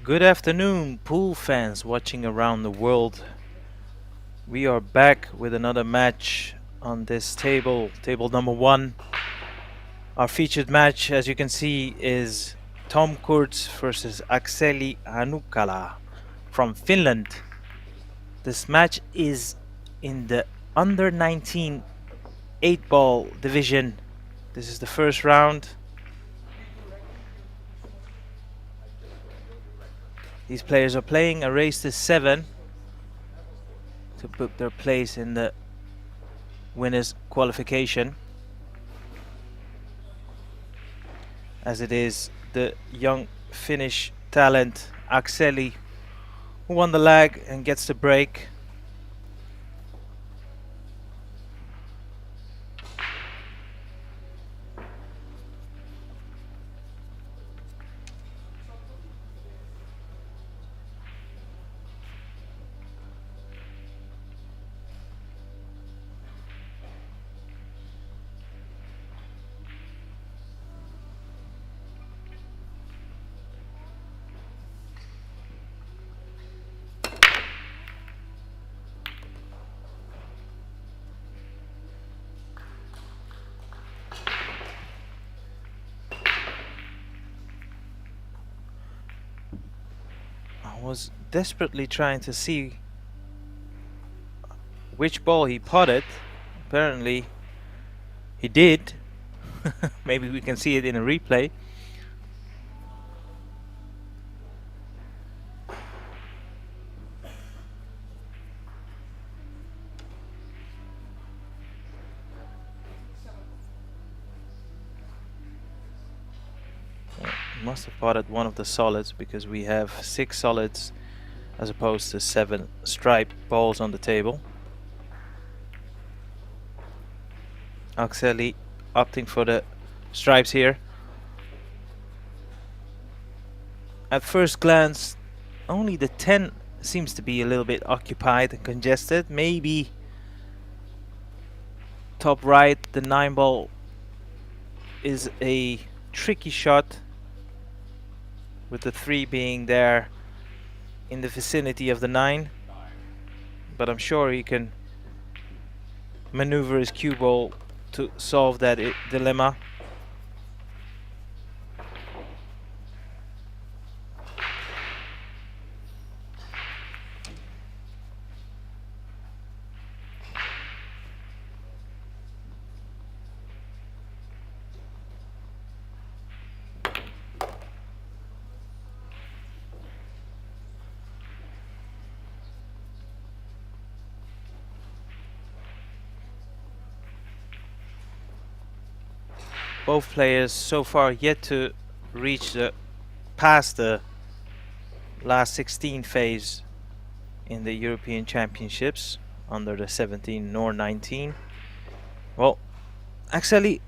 Good afternoon, pool fans watching around the world. We are back with another match on this table, table number 1. Our featured match, as you can see, is Tom Kurz versus Akseli Hanukala from Finland. This match is in the under 19 8-ball division. This is the first round. These players are playing a race to 7 to book their place in the winners qualification, as it is the young Finnish talent Akseli who won the leg and gets the break. Was desperately trying to see which ball he potted. Apparently he did. Maybe we can see it in a replay. Must have potted one of the solids because we have 6 solids as opposed to 7 striped balls on the table. Akseli opting for the stripes here. At first glance, only the 10 seems to be a little bit occupied and congested. Maybe top right, the 9 ball is a tricky shot, with the 3 being there in the vicinity of the 9. But I'm sure he can maneuver his cue ball to solve that dilemma. Both players so far yet to reach past the last 16 phase in the European Championships under the 17 nor 19. Well, Akseli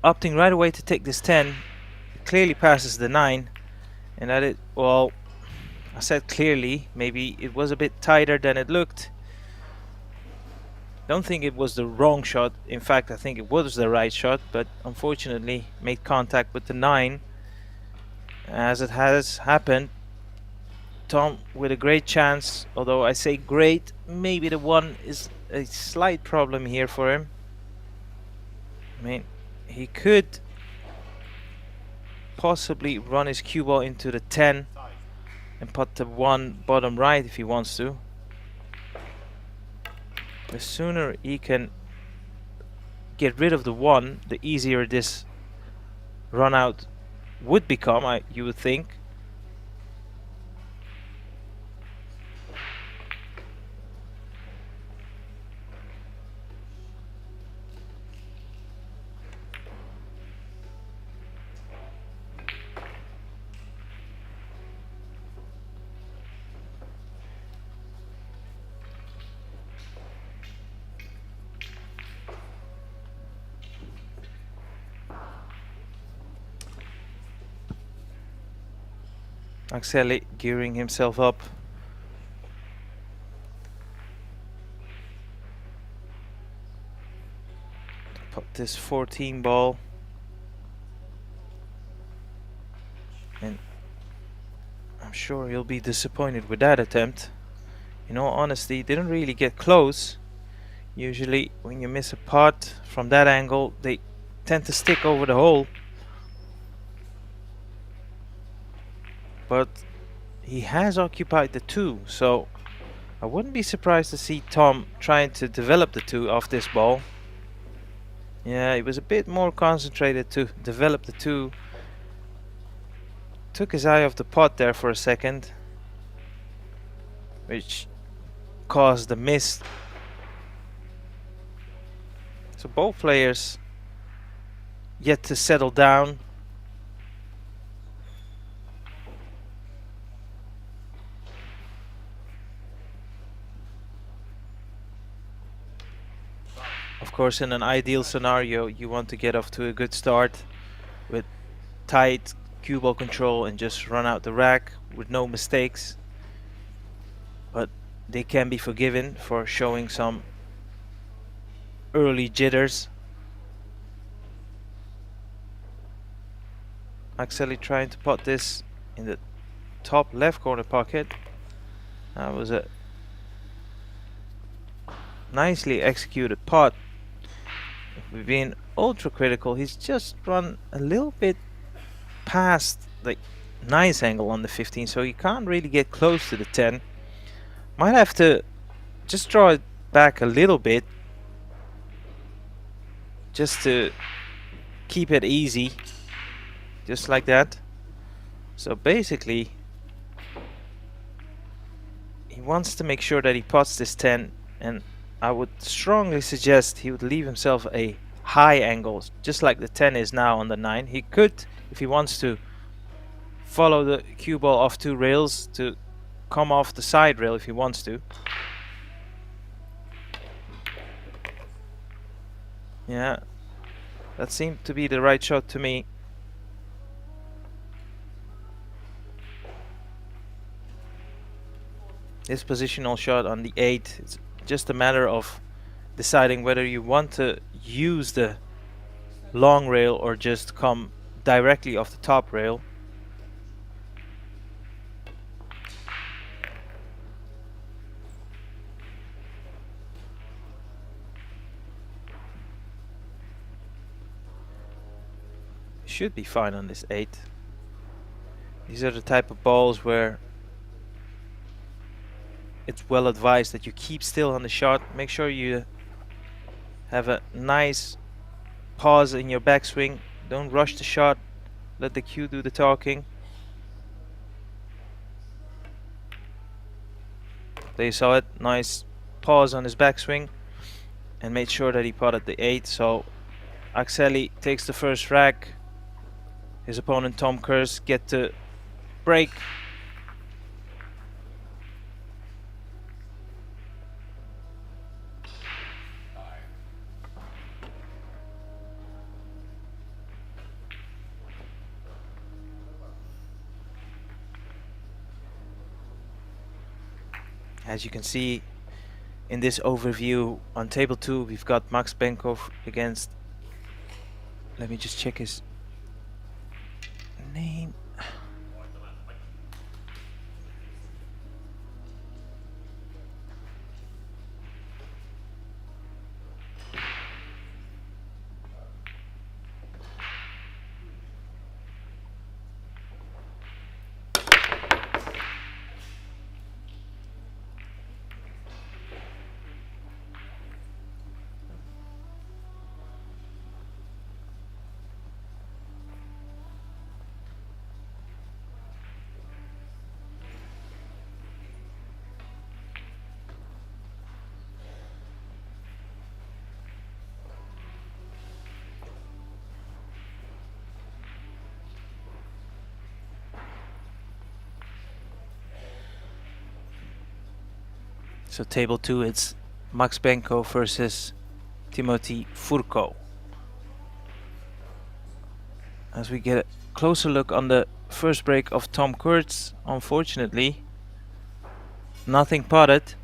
opting right away to take this 10. It clearly passes the 9, and that it, well, I said clearly, maybe it was a bit tighter than it looked. Don't think it was the wrong shot. In fact, I think it was the right shot, but unfortunately made contact with the 9. As it has happened, Tom with a great chance, although I say great, maybe the 1 is a slight problem here for him. I mean, he could possibly run his cue ball into the 10 and put the 1 bottom right if he wants to. The sooner he can get rid of the 1, the easier this run out would become, you would think. Akseli gearing himself up. Put this 14 ball. And I'm sure he'll be disappointed with that attempt. In all honesty, didn't really get close. Usually when you miss a pot from that angle, they tend to stick over the hole. But he has occupied the 2, so I wouldn't be surprised to see Tom trying to develop the 2 off this ball. Yeah, he was a bit more concentrated to develop the 2. Took his eye off the pot there for a second, which caused the miss. So both players yet to settle down. Of course, in an ideal scenario, you want to get off to a good start with tight cue ball control and just run out the rack with no mistakes. But they can be forgiven for showing some early jitters. Akseli trying to pot this in the top left corner pocket. That was a nicely executed pot. If we're being ultra critical, he's just run a little bit past the nice angle on the 15, so he can't really get close to the 10. Might have to just draw it back a little bit just to keep it easy, just like that. So basically he wants to make sure that he pots this 10, and I would strongly suggest he would leave himself a high angle, just like the 10 is now on the 9. He could, if he wants to, follow the cue ball off 2 rails to come off the side rail if he wants to. Yeah, that seemed to be the right shot to me. This positional shot on the 8, it's just a matter of deciding whether you want to use the long rail or just come directly off the top rail. Should be fine on this 8. These are the type of balls where it's well advised that you keep still on the shot. Make sure you have a nice pause in your backswing. Don't rush the shot. Let the cue do the talking. There you saw it. Nice pause on his backswing and made sure that he potted the 8. So Akseli takes the first rack. His opponent Tom Cues get to break. As you can see in this overview on table 2, we've got Max Benkov against, let me just check his name. So table 2, it's Max Benko versus Timothy Furko. As we get a closer look on the first break of Tom Cues, unfortunately, nothing potted.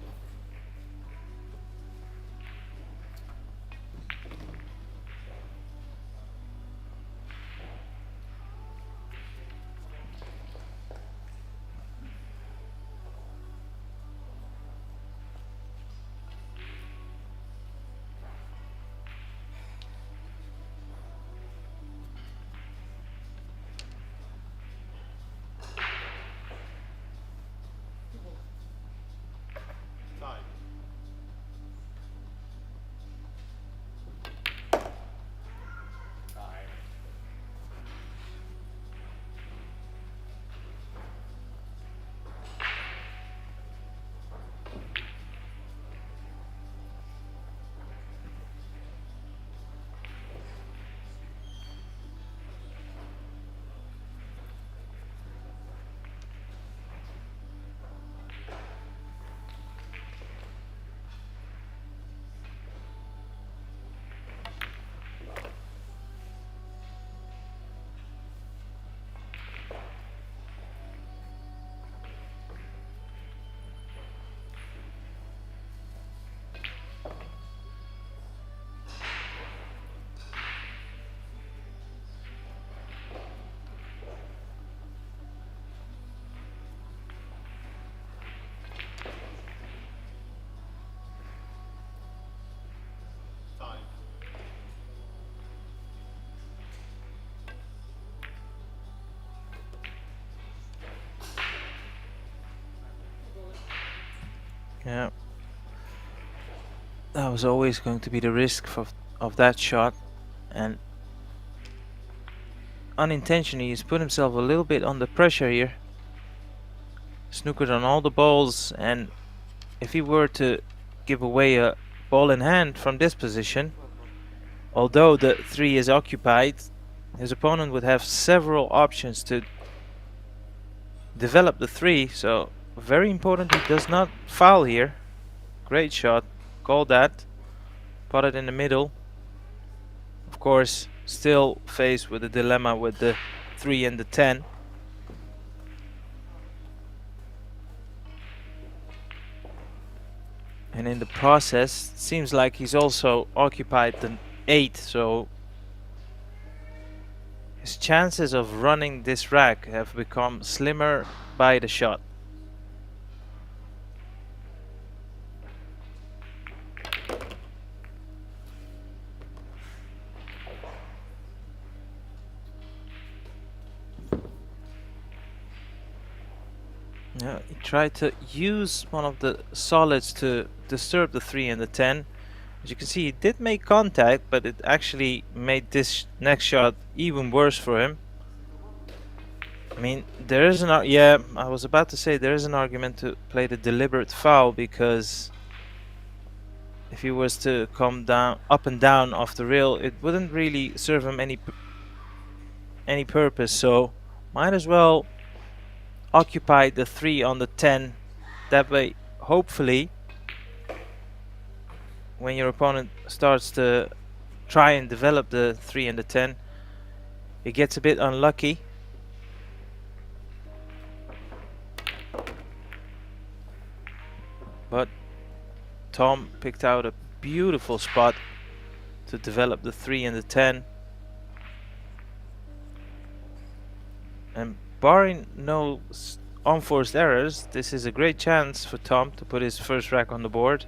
Yeah, that was always going to be the risk of that shot, and unintentionally he's put himself a little bit under pressure here. Snookered on all the balls, and if he were to give away a ball in hand from this position, although the 3 is occupied, his opponent would have several options to develop the 3. So very important he does not foul here. Great shot. Call that. Put it in the middle. Of course, still faced with a dilemma with the 3 and the 10. And in the process, it seems like he's also occupied the 8, so his chances of running this rack have become slimmer by the shot. Yeah, he tried to use one of the solids to disturb the 3 and the 10. As you can see, he did make contact, but it actually made this next shot even worse for him. I mean, there is an yeah, I was about to say there is an argument to play the deliberate foul, because if he was to come down up and down off the rail, it wouldn't really serve him any purpose. So might as well occupy the 3 on the 10. That way, hopefully, when your opponent starts to try and develop the 3 and the 10, it gets a bit unlucky. But Tom picked out a beautiful spot to develop the 3 and the 10. And barring no unforced errors, this is a great chance for Tom to put his first rack on the board.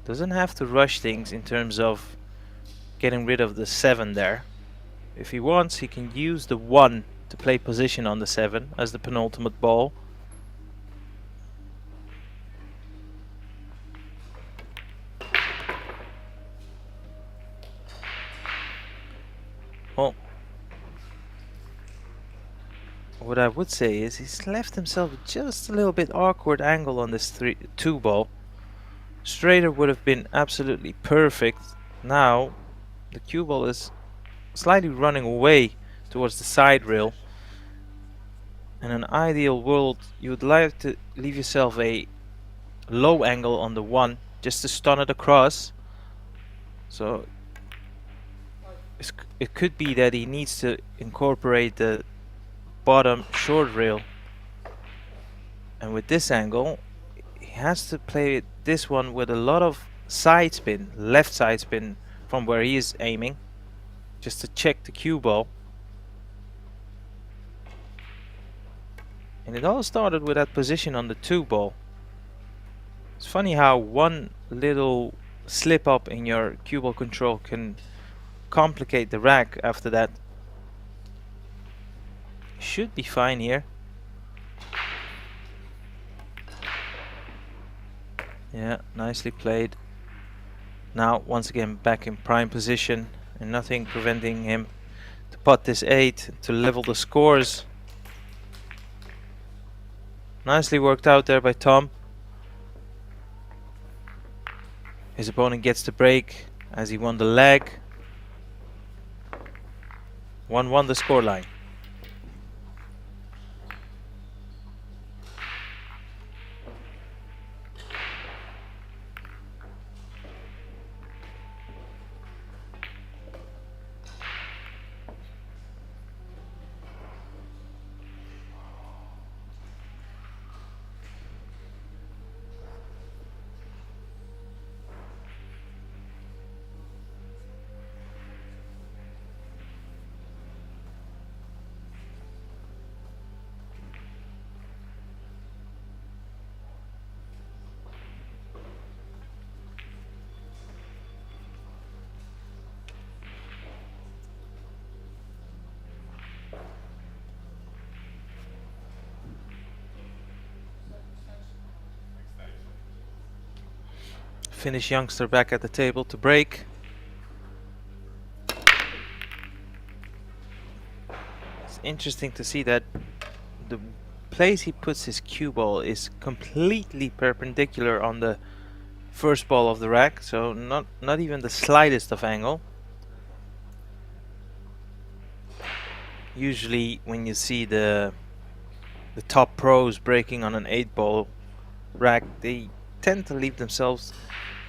Doesn't have to rush things in terms of getting rid of the 7 there. If he wants, he can use the 1 to play position on the 7 as the penultimate ball. Well, what I would say is he's left himself just a little bit awkward angle on this 2 ball. Straighter would have been absolutely perfect. Now the cue ball is slightly running away towards the side rail. In an ideal world, you would like to leave yourself a low angle on the 1 just to stun it across. So it could be that he needs to incorporate the bottom short rail, and with this angle he has to play this one with a lot of side spin, left side spin from where he is aiming, just to check the cue ball. And it all started with that position on the 2 ball. It's funny how one little slip up in your cue ball control can complicate the rack after that. Should be fine here. Yeah, nicely played. Now once again back in prime position, and nothing preventing him to pot this 8 to level the scores. Nicely worked out there by Tom. His opponent gets the break as he won the leg. 1-1 the scoreline. Finnish youngster back at the table to break. It's interesting to see that the place he puts his cue ball is completely perpendicular on the first ball of the rack, so not even the slightest of angle. Usually when you see the top pros breaking on an 8-ball rack, they tend to leave themselves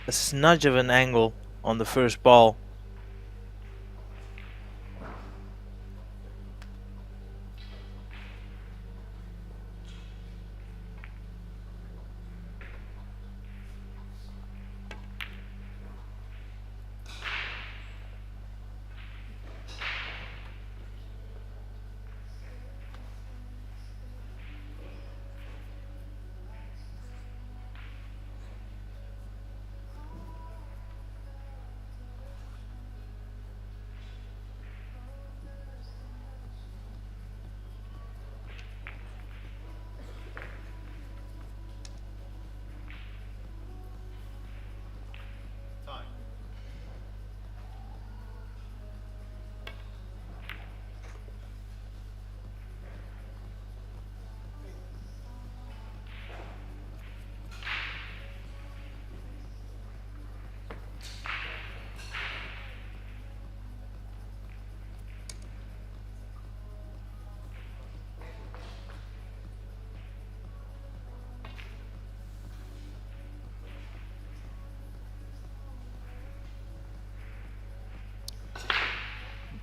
a smudge of an angle on the first ball.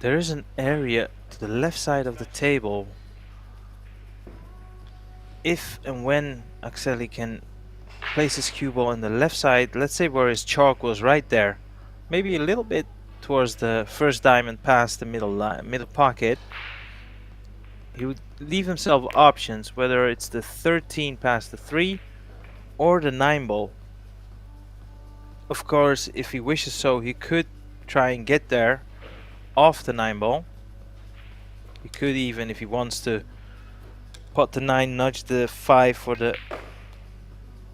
There is an area to the left side of the table. If and when Akseli can place his cue ball on the left side, let's say where his chalk was right there, maybe a little bit towards the first diamond past the middle pocket, he would leave himself options, whether it's the 13 past the 3 or the 9 ball. Of course, if he wishes so, he could try and get there off the 9 ball. He could even, if he wants to, pot the 9, nudge the 5 for the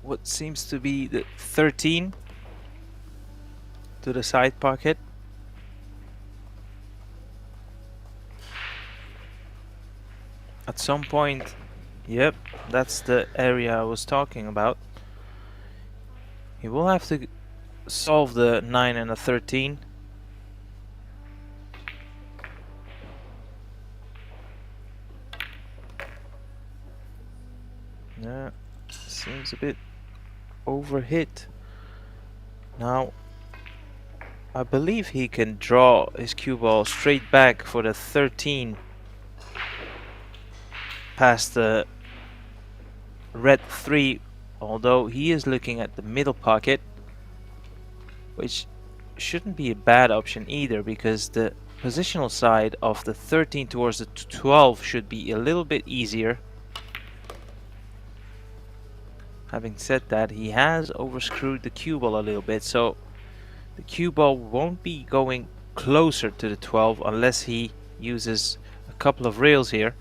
what seems to be the 13 to the side pocket. At some point, yep, that's the area I was talking about. He will have to solve the 9 and a 13. Yeah, seems a bit overhit. Now, I believe he can draw his cue ball straight back for the 13 past the red 3, although he is looking at the middle pocket, which shouldn't be a bad option either, because the positional side of the 13 towards the 12 should be a little bit easier. Having said that, he has overscrewed the cue ball a little bit, so the cue ball won't be going closer to the 12 unless he uses a couple of rails here.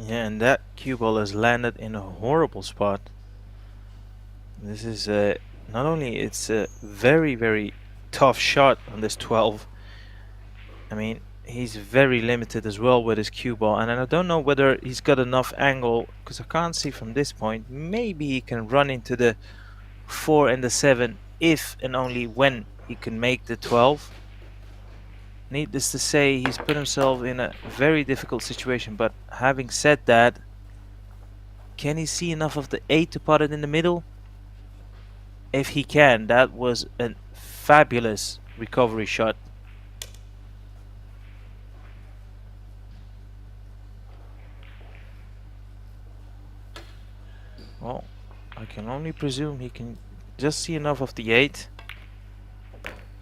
Yeah, and that cue ball has landed in a horrible spot. This is not only it's a very tough shot on this 12. I mean, he's very limited as well with his cue ball, and I don't know whether he's got enough angle, because I can't see from this point. Maybe he can run into the 4 and the 7 if and only when he can make the 12. Needless to say, he's put himself in a very difficult situation, but having said that, can he see enough of the 8 to pot it in the middle? If he can, that was a fabulous recovery shot. Well, I can only presume he can just see enough of the 8.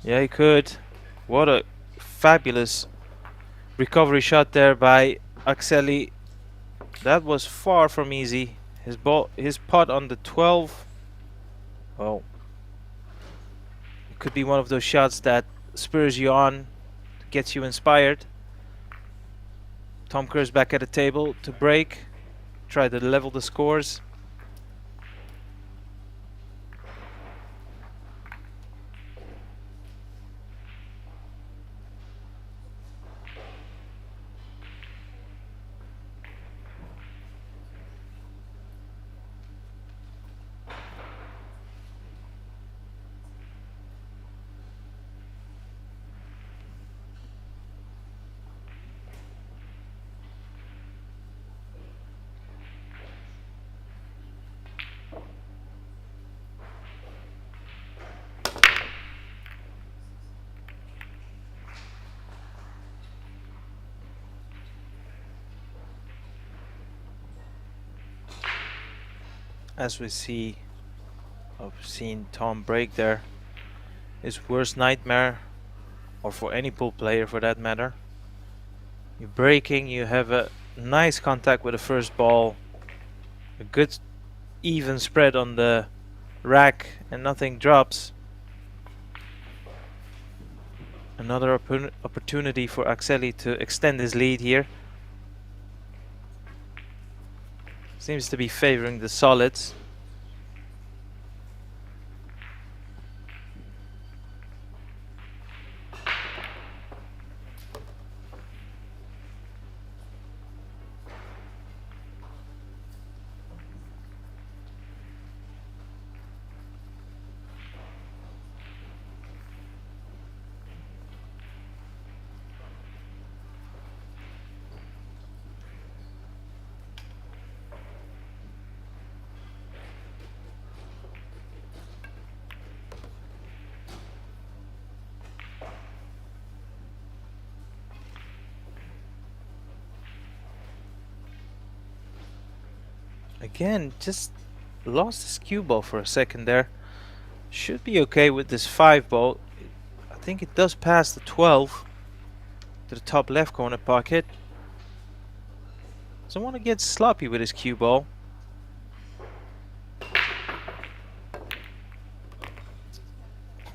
Yeah, he could. What a fabulous recovery shot there by Akseli. That was far from easy. His pot on the 12. Oh, could be one of those shots that spurs you on, gets you inspired. Tom Kerr's back at the table to break, try to level the scores. As we see, I've seen Tom break there. His worst nightmare, or for any pool player for that matter. You're breaking, you have a nice contact with the first ball, a good even spread on the rack, and nothing drops. Another opportunity for Akseli to extend his lead here. Seems to be favoring the solids. Again, just lost his cue ball for a second there. Should be okay with this 5 ball. I think it does pass the 12 to the top left corner pocket. Doesn't want to get sloppy with his cue ball.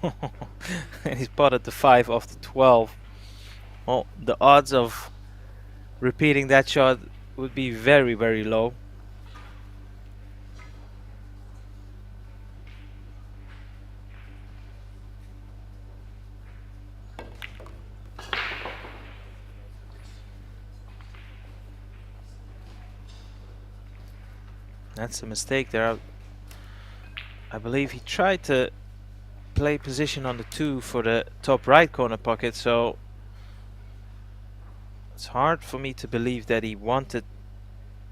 And he's potted the 5 off the 12. Well, the odds of repeating that shot would be very, very low. That's a mistake there. I believe he tried to play position on the 2 for the top right corner pocket, so it's hard for me to believe that he wanted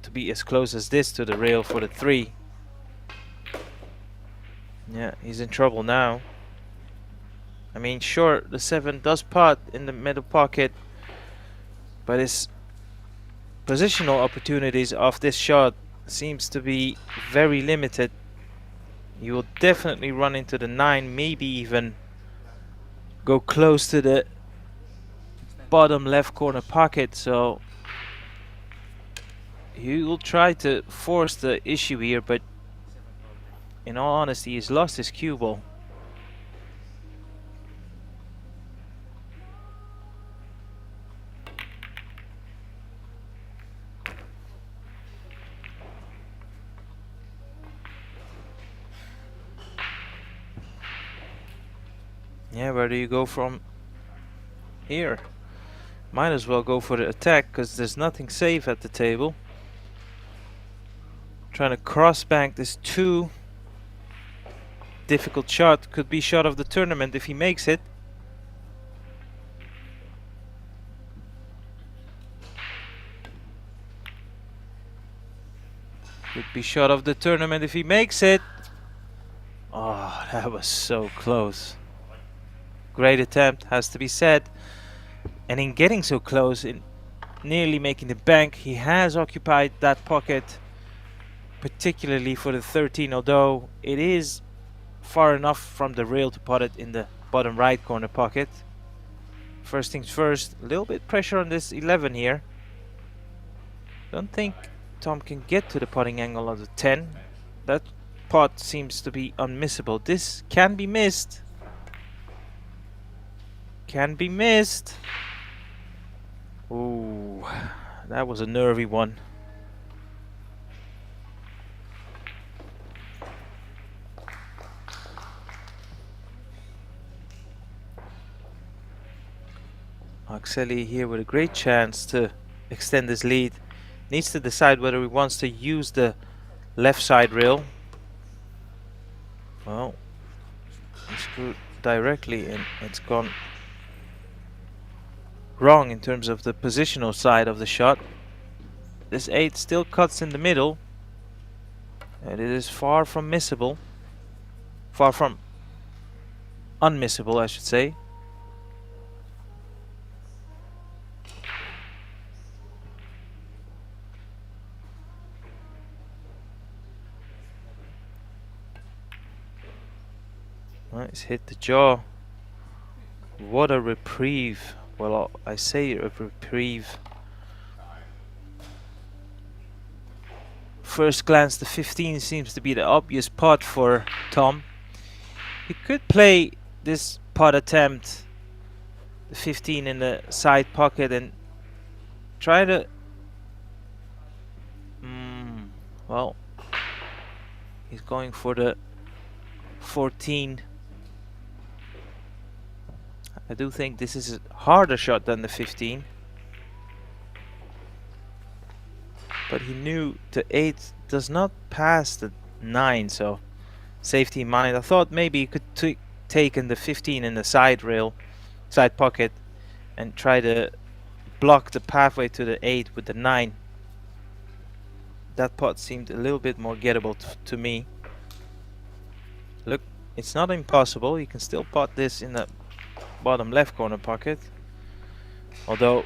to be as close as this to the rail for the 3. Yeah, he's in trouble now. I mean, sure, the 7 does pot in the middle pocket, but his positional opportunities of this shot seems to be very limited. You will definitely run into the 9, maybe even go close to the bottom left corner pocket, so he will try to force the issue here, but in all honesty, he's lost his cue ball. Yeah, where do you go from here? Might as well go for the attack, because there's nothing safe at the table. Trying to cross bank this 2. Difficult shot. Could be shot of the tournament if he makes it. Could be shot of the tournament if he makes it. Oh, that was so close. Great attempt, has to be said. And in getting so close, in nearly making the bank, he has occupied that pocket, particularly for the 13, although it is far enough from the rail to pot it in the bottom right corner pocket. First things first, a little bit pressure on this 11 here. Don't think Tom can get to the potting angle of the 10. That pot seems to be unmissable. This can be missed. can be missed. Ooh, that was a nervy one. Akseli here with a great chance to extend his lead. Needs to decide whether he wants to use the left side rail. Well, he screwed directly and it's gone wrong in terms of the positional side of the shot. This 8 still cuts in the middle, and it is far from missable. Far from unmissable, I should say. Nice, hit the jaw. What a reprieve. Well, I say a reprieve. First glance, the 15 seems to be the obvious pot for Tom. He could play this pot attempt, the 15 in the side pocket, and try to... well, he's going for the 14. I do think this is a harder shot than the 15. But he knew the 8 does not pass the 9, so safety in mind. I thought maybe he could take in the 15 in the side rail, side pocket, and try to block the pathway to the 8 with the 9. That pot seemed a little bit more gettable to me. Look, it's not impossible. You can still pot this in the bottom left corner pocket. Although,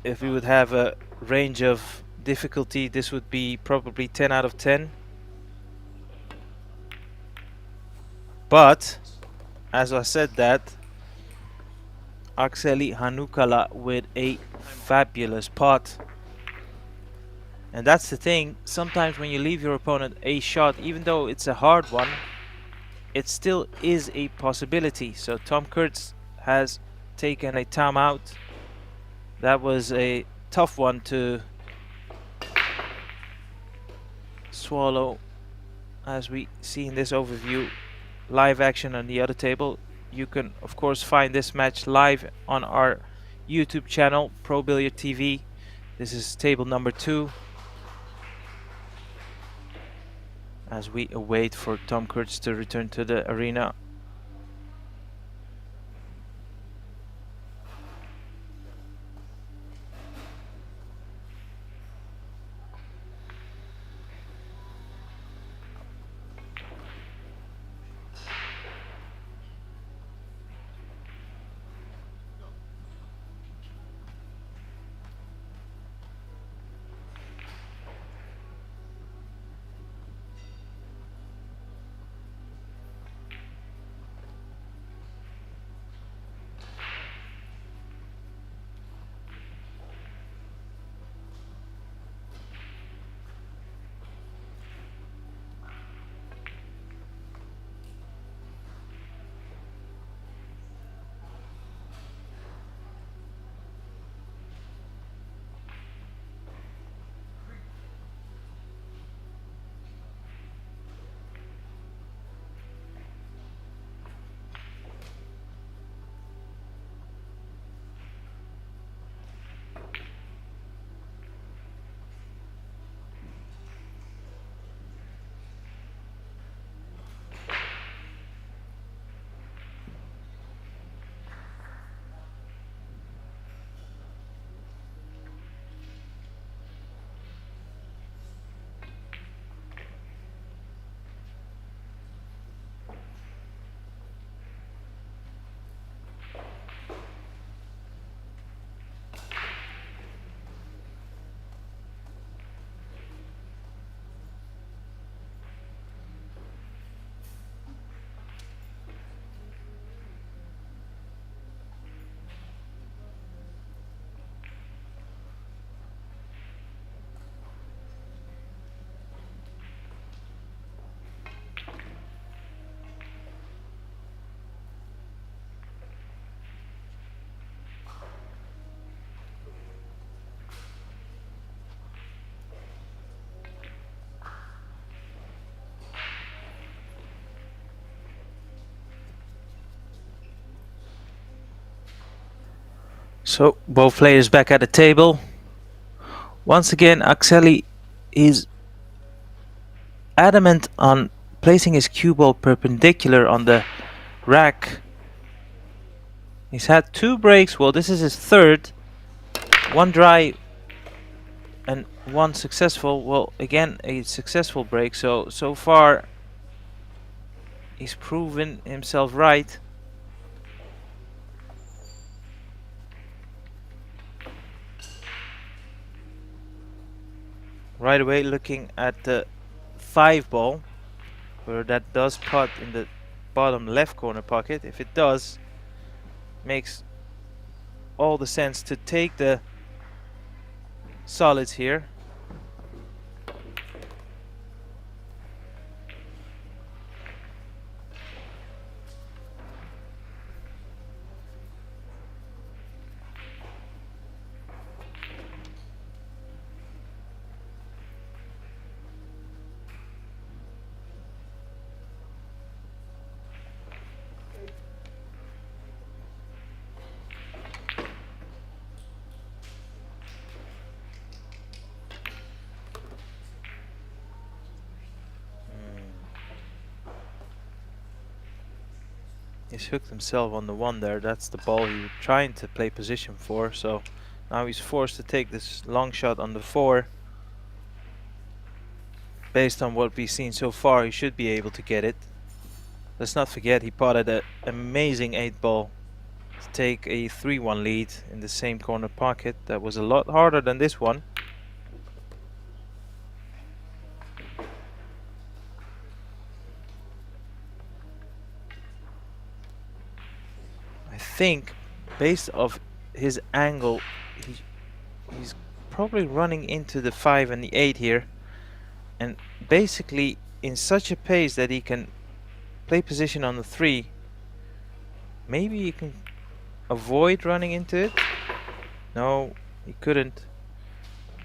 if we would have a range of difficulty, this would be probably 10 out of 10. But, as I said that, Akseli Hanukala with a fabulous pot. And that's the thing, sometimes when you leave your opponent a shot, even though it's a hard one, it still is a possibility. So Tom Kurtz has taken a timeout. That was a tough one to swallow. As we see in this overview, live action on the other table. You can of course find this match live on our YouTube channel, ProBilliardTV. This is table number 2. As we await for Tom Kurtz to return to the arena. So both players back at the table. Once again, Akseli is adamant on placing his cue ball perpendicular on the rack. He's had 2 breaks. Well, this is his 3rd. 1 dry and 1 successful. Well, again, a successful break. So far, he's proven himself right. Right away, looking at the 5 ball, where that does putt in the bottom left corner pocket. If it does, makes all the sense to take the solids here. He's hooked himself on the 1 there. That's the ball he was trying to play position for. So now he's forced to take this long shot on the 4. Based on what we've seen so far, he should be able to get it. Let's not forget he potted an amazing 8 ball to take a 3-1 lead in the same corner pocket. That was a lot harder than this one. I think based off his angle, he's probably running into the 5 and the 8 here, and basically in such a pace that he can play position on the 3. Maybe he can avoid running into it. No, he couldn't,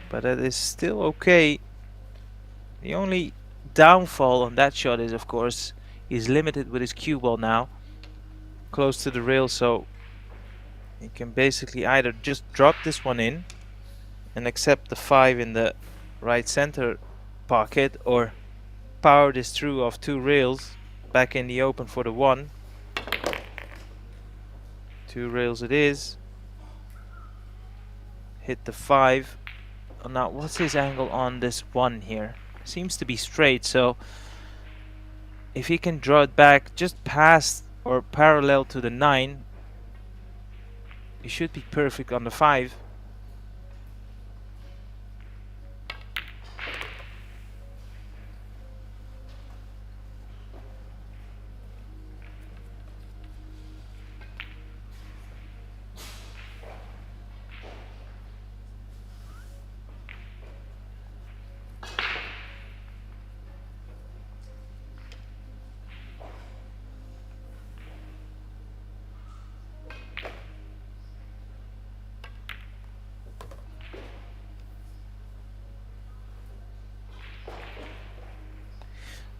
but that is still okay. The only downfall on that shot is, of course, he's limited with his cue ball now, close to the rail, so he can basically either just drop this one in and accept the 5 in the right center pocket, or power this through off 2 rails back in the open for the 1. 2 rails it is. Hit the 5. Now what's his angle on this 1 here? Seems to be straight, so if he can draw it back just past or parallel to the 9, he should be perfect on the 5.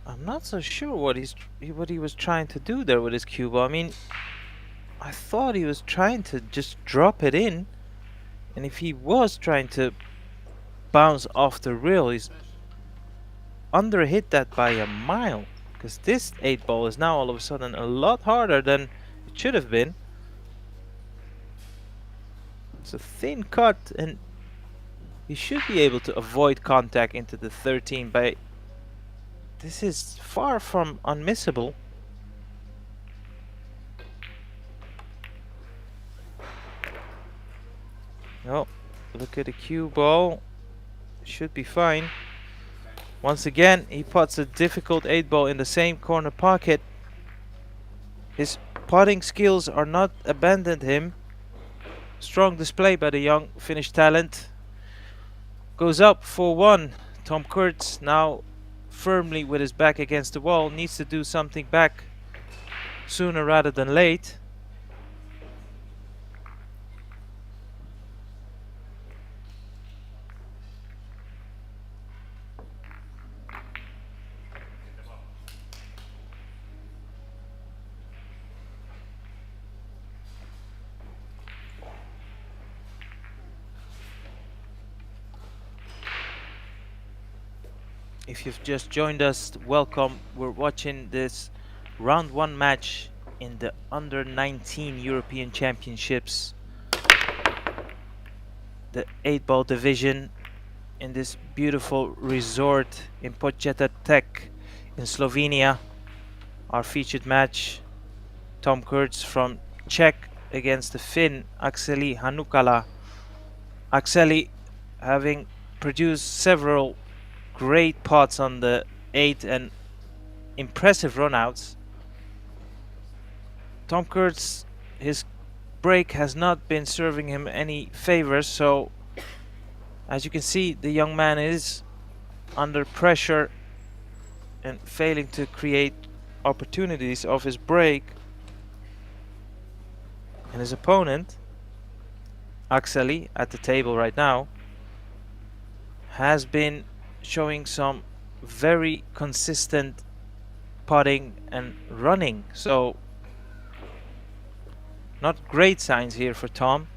I'm not so sure what he was trying to do there with his cue ball. I mean, I thought he was trying to just drop it in, and if he was trying to bounce off the rail, he's under hit that by a mile, because this 8 ball is now all of a sudden a lot harder than it should have been. It's a thin cut, and he should be able to avoid contact into the 13 by... This is far from unmissable. Oh, look at the cue ball. Should be fine. Once again, he puts a difficult 8 ball in the same corner pocket. His putting skills are not abandoned him. Strong display by the young Finnish talent. Goes up 4-1. Tom Kurtz now firmly with his back against the wall, needs to do something back sooner rather than late. If you've just joined us, welcome. We're watching this round 1 match in the under 19 European Championships, the 8-ball division in this beautiful resort in Podcetrtek in Slovenia. Our featured match, Tom Kurz from Czech against the Finn Akseli Hanukala. Akseli having produced several great pots on the 8 and impressive runouts. Tom Kurz, his break has not been serving him any favors, so as you can see, the young man is under pressure and failing to create opportunities of his break. And his opponent, Akseli, at the table right now, has been showing some very consistent putting and running, so not great signs here for Tom.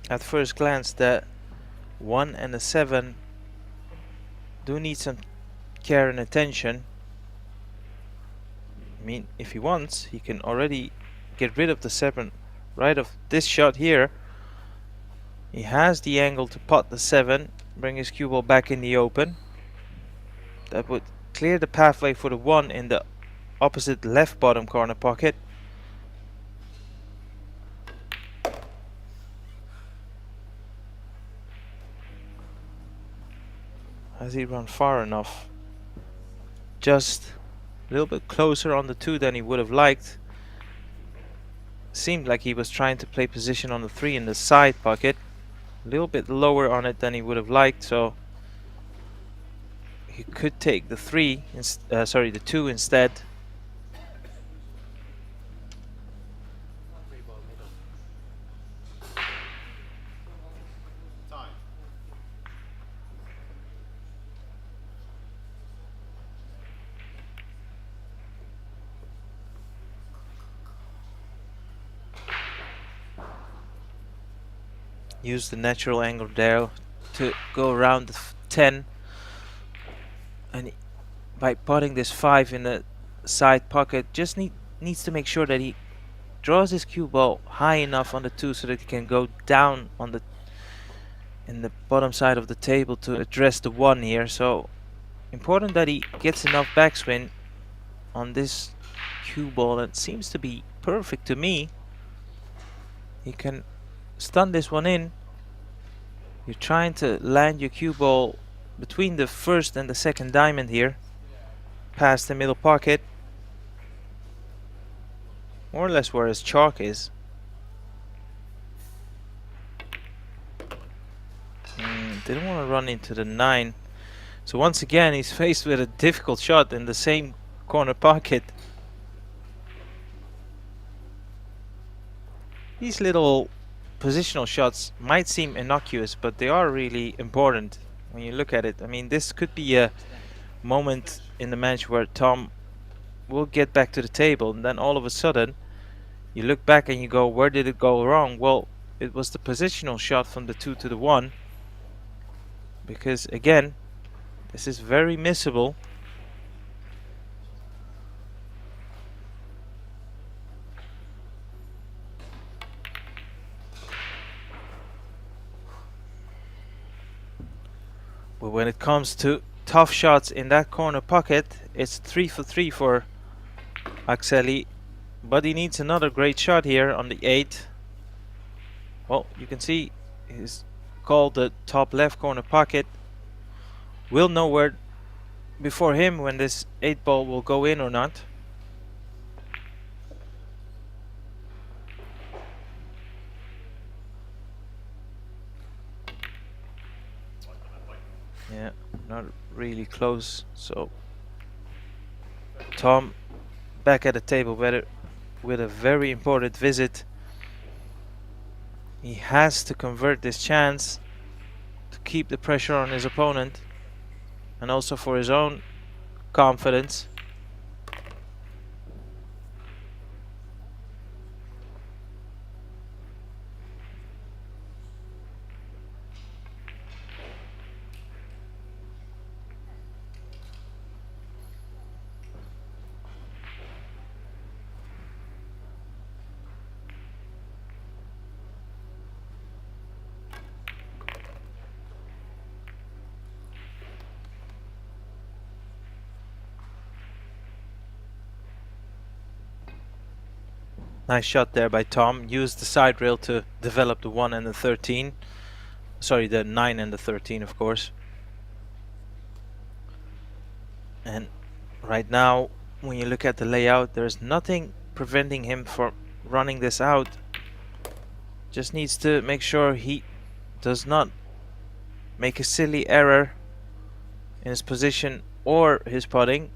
At first glance, the 1 and the 7 do need some care and attention. I mean, if he wants, he can already get rid of the 7 right of this shot here. He has the angle to pot the 7, bring his cue ball back in the open. That would clear the pathway for the 1 in the opposite left bottom corner pocket. Has he run far enough? Just a little bit closer on the 2 than he would have liked. Seemed like he was trying to play position on the 3 in the side pocket. A little bit lower on it than he would have liked, so he could take the 3, sorry, the 2 instead. Use the natural angle there to go around the 10, and by putting this 5 in the side pocket, just needs to make sure that he draws his cue ball high enough on the 2 so that he can go down on the in the bottom side of the table to address the 1 here. So important that he gets enough backswing on this cue ball. It seems to be perfect to me. He can stun this one in. You're trying to land your cue ball between the first and the second diamond here, past the middle pocket, more or less where his chalk is. Didn't want to run into the 9, so once again he's faced with a difficult shot in the same corner pocket. These little positional shots might seem innocuous, but they are really important when you look at it. I mean, this could be a moment in the match where Tom will get back to the table, and then all of a sudden you look back and you go, where did it go wrong? Well, it was the positional shot from the 2 to the 1, because again, this is very missable. But when it comes to tough shots in that corner pocket, it's 3 for 3 for Akseli, but he needs another great shot here on the 8. Well, you can see he's called the top left corner pocket. We'll know where before him when this 8 ball will go in or not. Yeah, not really close. So Tom back at the table, better with a very important visit. He has to convert this chance to keep the pressure on his opponent and also for his own confidence. Nice shot there by Tom. Used the side rail to develop the 1 and the 13. Sorry, the 9 and the 13, of course. And right now, when you look at the layout, there's nothing preventing him from running this out. Just needs to make sure he does not make a silly error in his position or his putting.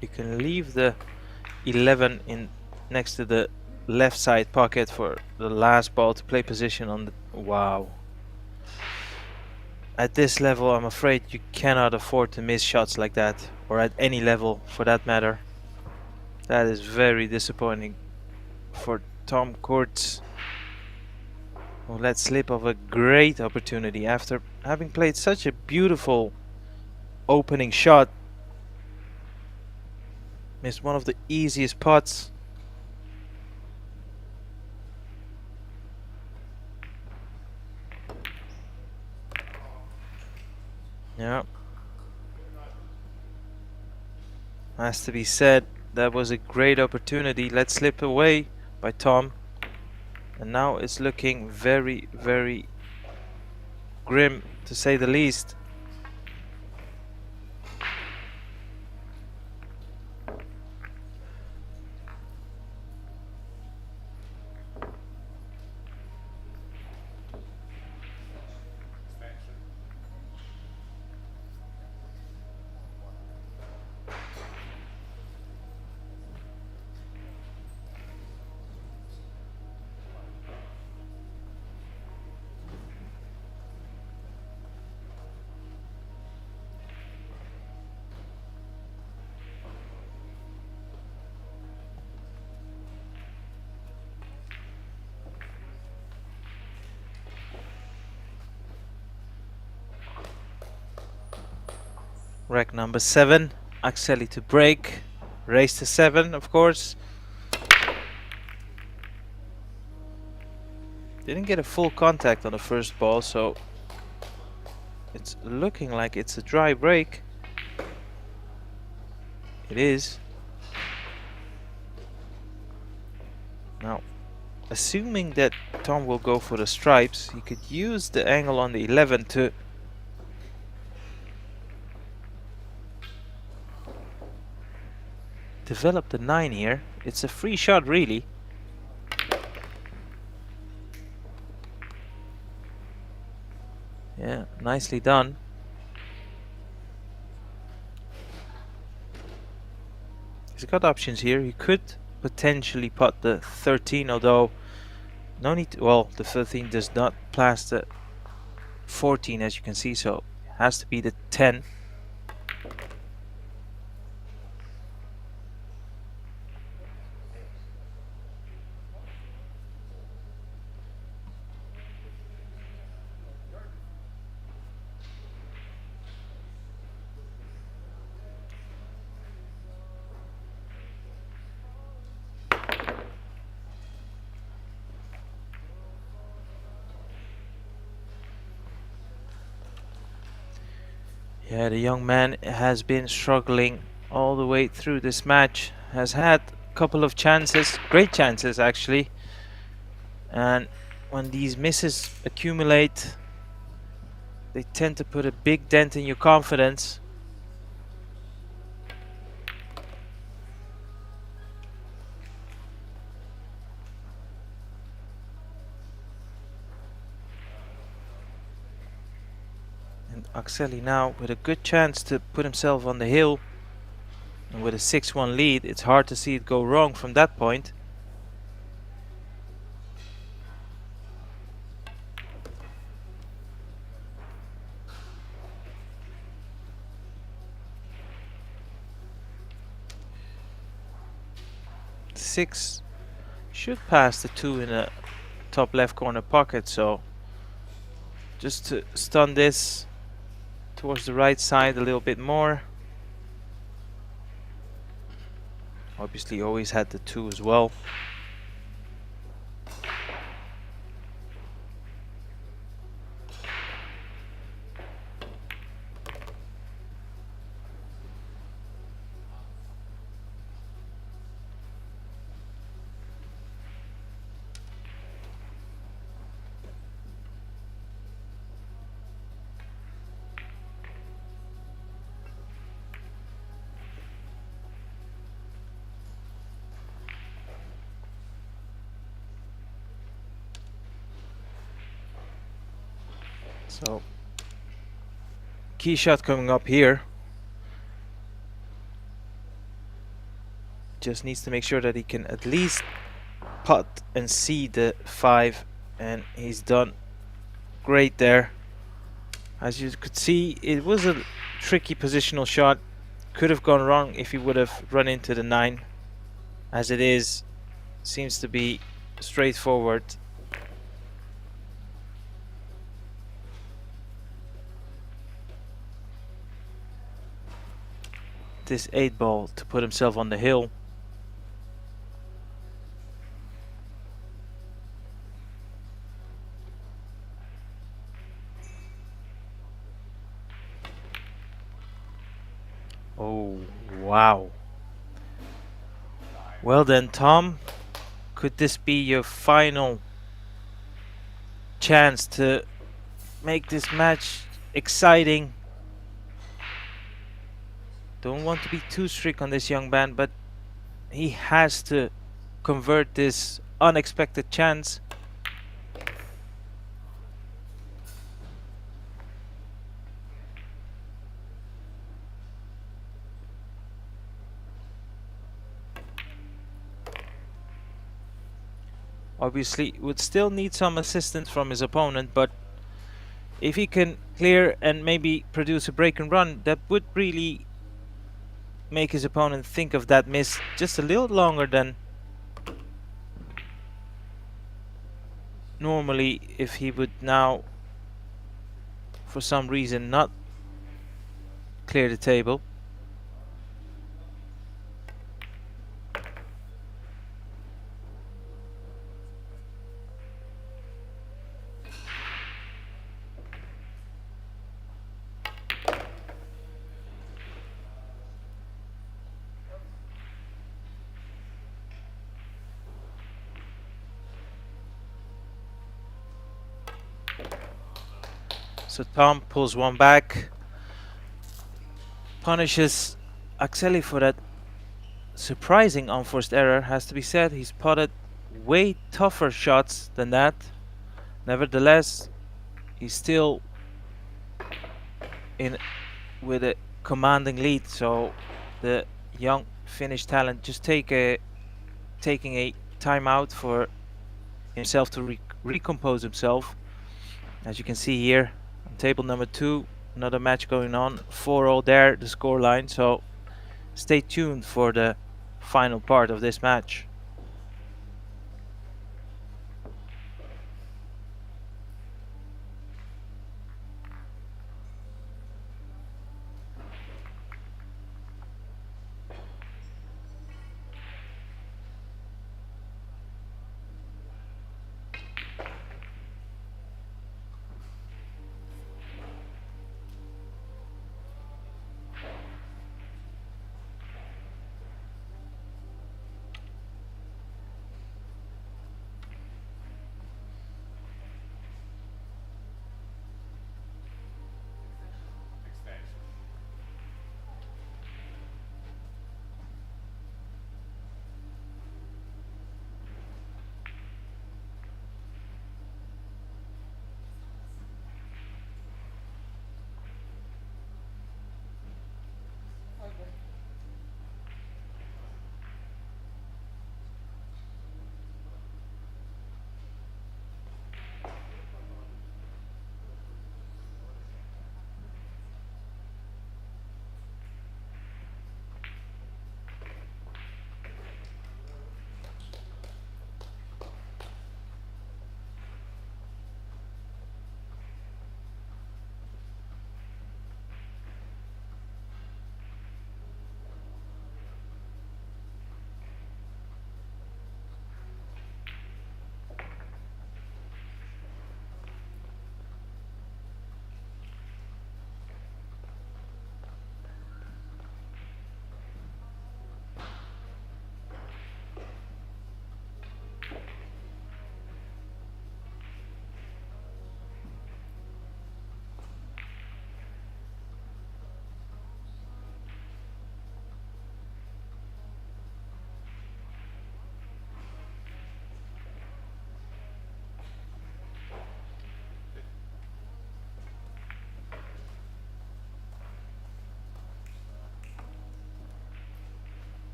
You can leave the 11 in next to the left side pocket for the last ball to play position on the... Wow. At this level, I'm afraid you cannot afford to miss shots like that, or at any level for that matter. That is very disappointing for Tom Kurtz, who let slip of a great opportunity after having played such a beautiful opening shot. Missed one of the easiest putts. Yeah. Has to be said, that was a great opportunity. Let slip away by Tom. And now it's looking very, very grim, to say the least. Rack number 7, Akseli to break, raise to 7, of course. Didn't get a full contact on the first ball, so it's looking like it's a dry break. It is. Now, assuming that Tom will go for the stripes, he could use the angle on the 11 to develop the 9 here. It's a free shot, really. Yeah, nicely done. He's got options here. He could potentially putt the 13, although no need to, well, the 13 does not pass the 14, as you can see, so it has to be the 10. Yeah, the young man has been struggling all the way through this match. Has had a couple of chances, great chances actually. And when these misses accumulate, they tend to put a big dent in your confidence. Akseli now with a good chance to put himself on the hill. And with a 6-1 lead, it's hard to see it go wrong from that point. Six should pass the 2 in the top left corner pocket, so just to stun this towards the right side a little bit more. Obviously always had the 2 as well. So, key shot coming up here. Just needs to make sure that he can at least putt and see the 5, and he's done great there. As you could see, it was a tricky positional shot. Could have gone wrong if he would have run into the 9. As it is, seems to be straightforward. This 8 ball to put himself on the hill. Oh, wow. Well then, Tom, could this be your final chance to make this match exciting? Don't want to be too strict on this young man, but he has to convert this unexpected chance. Obviously would still need some assistance from his opponent, but if he can clear and maybe produce a break and run, that would really make his opponent think of that miss just a little longer than normally if he would now for some reason not clear the table. So Tom pulls one back, punishes Akseli for that surprising unforced error. Has to be said, he's putted way tougher shots than that. Nevertheless, he's still in with a commanding lead. So the young Finnish talent just taking a timeout for himself to recompose himself. As you can see here on table number 2, another match going on. 4-0 there, the scoreline. So stay tuned for the final part of this match.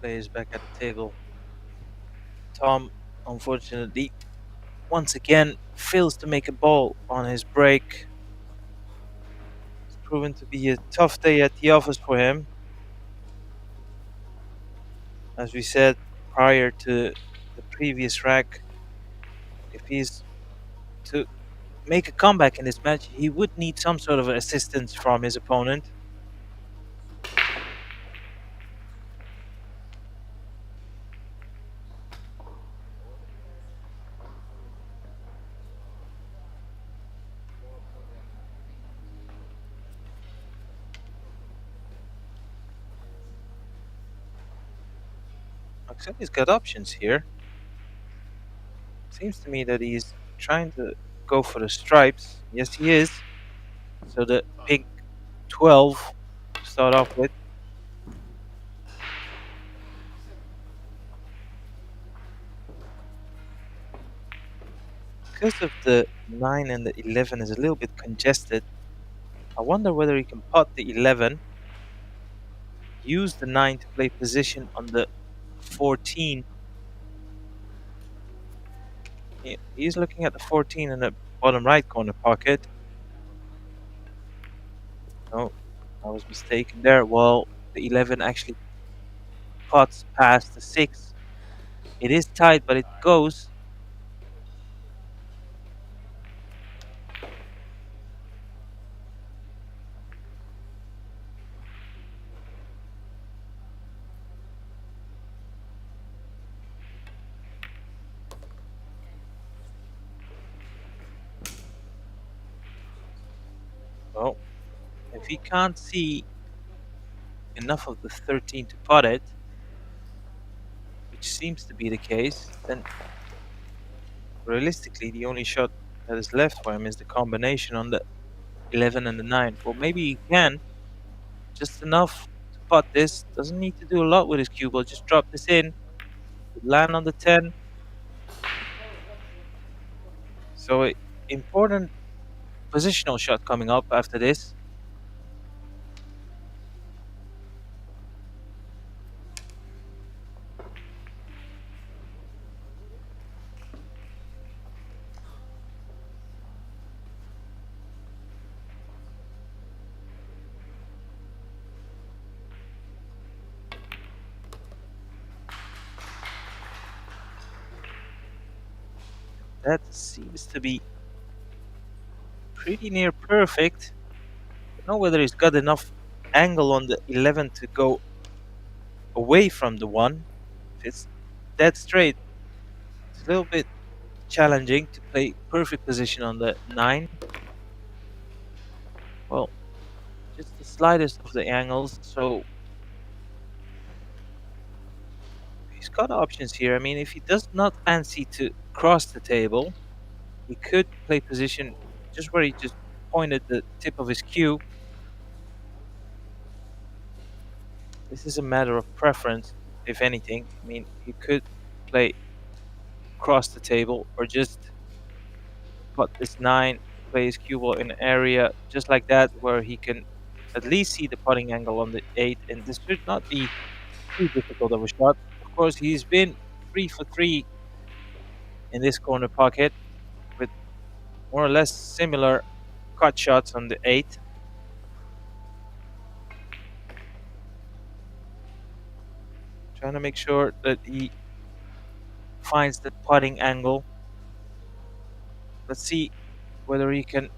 players back at the table. Tom, unfortunately, once again fails to make a ball on his break. It's proven to be a tough day at the office for him. As we said prior to the previous rack, if he's to make a comeback in this match, he would need some sort of assistance from his opponent. Akseli's got options here. Seems to me that he's trying to go for the stripes. Yes, he is. So the pink 12 to start off with. Because of the 9 and the 11 is a little bit congested, I wonder whether he can pot the 11, use the 9 to play position on the 14. He's looking at the 14 in the bottom right corner pocket. No, I was mistaken there. Well, the 11 actually pots past the 6. It is tight, but it goes. Well, if he can't see enough of the 13 to pot it, which seems to be the case, then realistically the only shot that is left for him is the combination on the 11 and the 9. Well, maybe he can, just enough to pot this. Doesn't need to do a lot with his cue ball, just drop this in, land on the 10. So important positional shot coming up after this. That seems to be pretty near perfect. I don't know whether he's got enough angle on the 11 to go away from the 1. If it's dead straight, it's a little bit challenging to play perfect position on the 9. Well, just the slightest of the angles, so he's got options here. I mean, if he does not fancy to cross the table, he could play position just where he just pointed the tip of his cue. This is a matter of preference, if anything. I mean, he could play across the table or just put this 9, play his cue ball in an area just like that where he can at least see the putting angle on the 8, and this should not be too difficult of a shot. Of course, he's been 3 for 3 in this corner pocket with more or less similar cut shots on the 8. Trying to make sure that he finds the putting angle. Let's see whether he can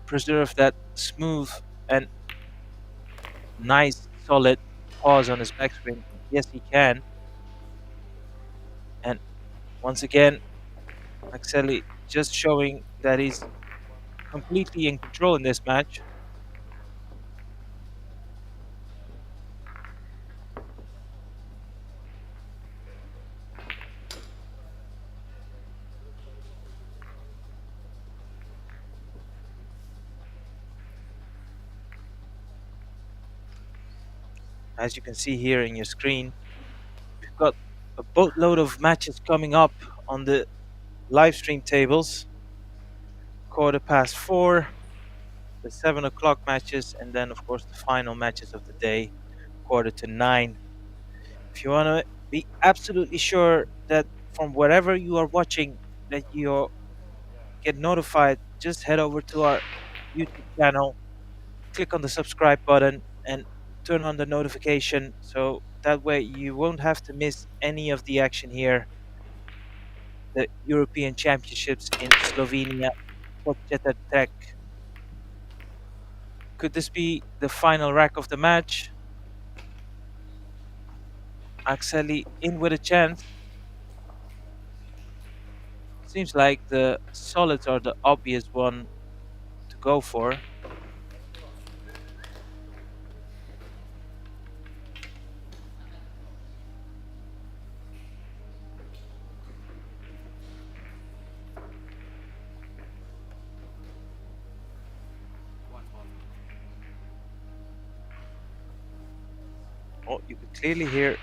preserve that smooth and nice solid pause on his backswing. Yes, he can. And once again, Akseli just showing that he's completely in control in this match. As you can see here in your screen, we've got a boatload of matches coming up on the live stream tables. 4:15, the 7 o'clock matches, and then of course the final matches of the day, 8:45. If you want to be absolutely sure that from wherever you are watching that you get notified, just head over to our YouTube channel, click on the subscribe button, and turn on the notification so that way you won't have to miss any of the action here. The European Championships in Slovenia, Podcetrtek. Could this be the final rack of the match? Akseli in with a chance. Seems like the solids are the obvious one to go for. Oh, you could clearly hear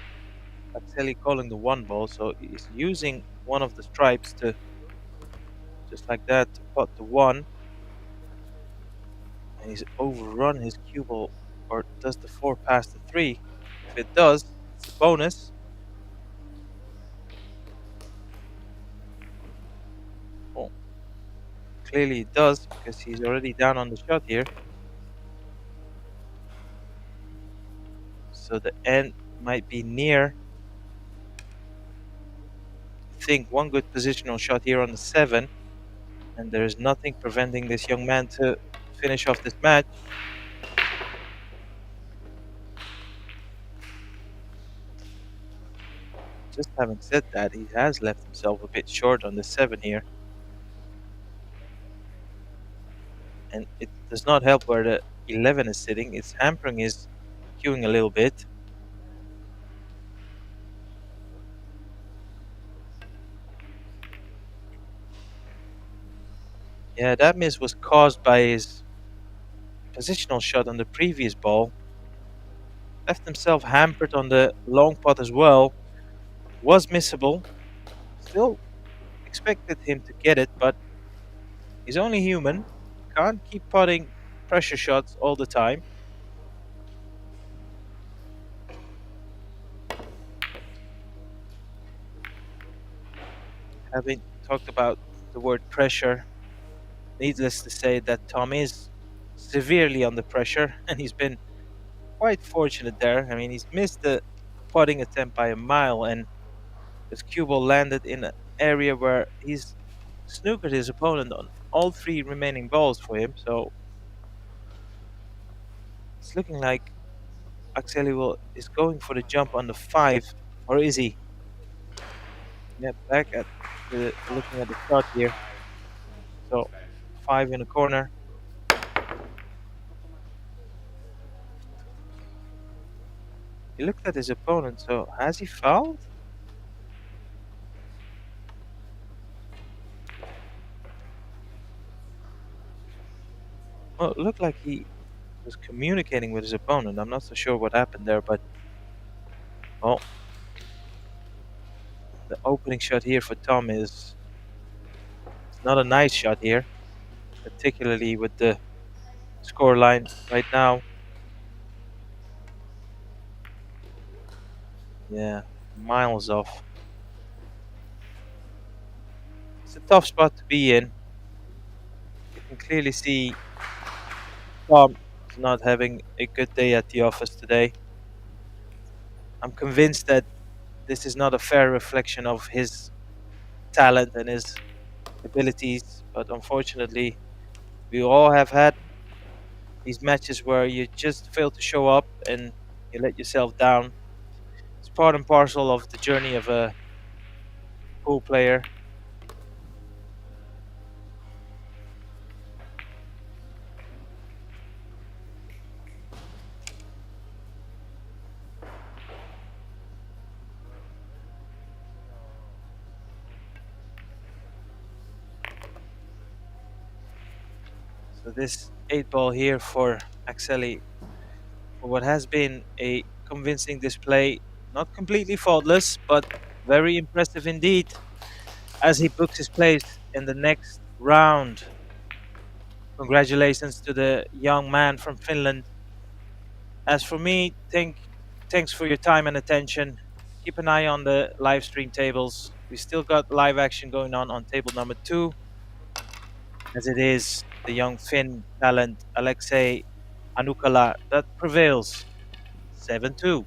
Akseli calling the one ball, so he's using one of the stripes to just like that to pot the one. And he's overrun his cue ball, or does the four pass the three? If it does, it's a bonus. Oh, clearly it does because he's already down on the shot here. So the end might be near. I think one good positional shot here on the 7, and there's nothing preventing this young man to finish off this match. Just having said that, he has left himself a bit short on the 7 here. And it does not help where the 11 is sitting. It's hampering his cueing a little bit. Yeah, that miss was caused by his positional shot on the previous ball. Left himself hampered on the long pot as well. Was missable. Still expected him to get it, but he's only human. Can't keep putting pressure shots all the time. Having talked about the word pressure, needless to say that Tom is severely under pressure, and he's been quite fortunate there. I mean, he's missed the putting attempt by a mile, and his cue ball landed in an area where he's snookered his opponent on all 3 remaining balls for him. So it's looking like Akseli is going for the jump on the 5, or is he? Yeah, back at looking at the shot here. So 5 in the corner. He looked at his opponent, so has he fouled? Well, it looked like he was communicating with his opponent. I'm not so sure what happened there, but well, the opening shot here for Tom is not a nice shot here, particularly with the score line right now. Yeah, miles off. It's a tough spot to be in. You can clearly see Tom is not having a good day at the office today. I'm convinced that this is not a fair reflection of his talent and his abilities, but unfortunately, we all have had these matches where you just fail to show up and you let yourself down. It's part and parcel of the journey of a pool player. So this 8 ball here for Akseli, for what has been a convincing display, not completely faultless, but very impressive indeed, as he books his place in the next round. Congratulations to the young man from Finland. As for me, thanks for your time and attention. keep an eye on the live stream tables. We still got live action going on table number 2, as it is the young Finn talent Alexei Anukala that prevails 7-2.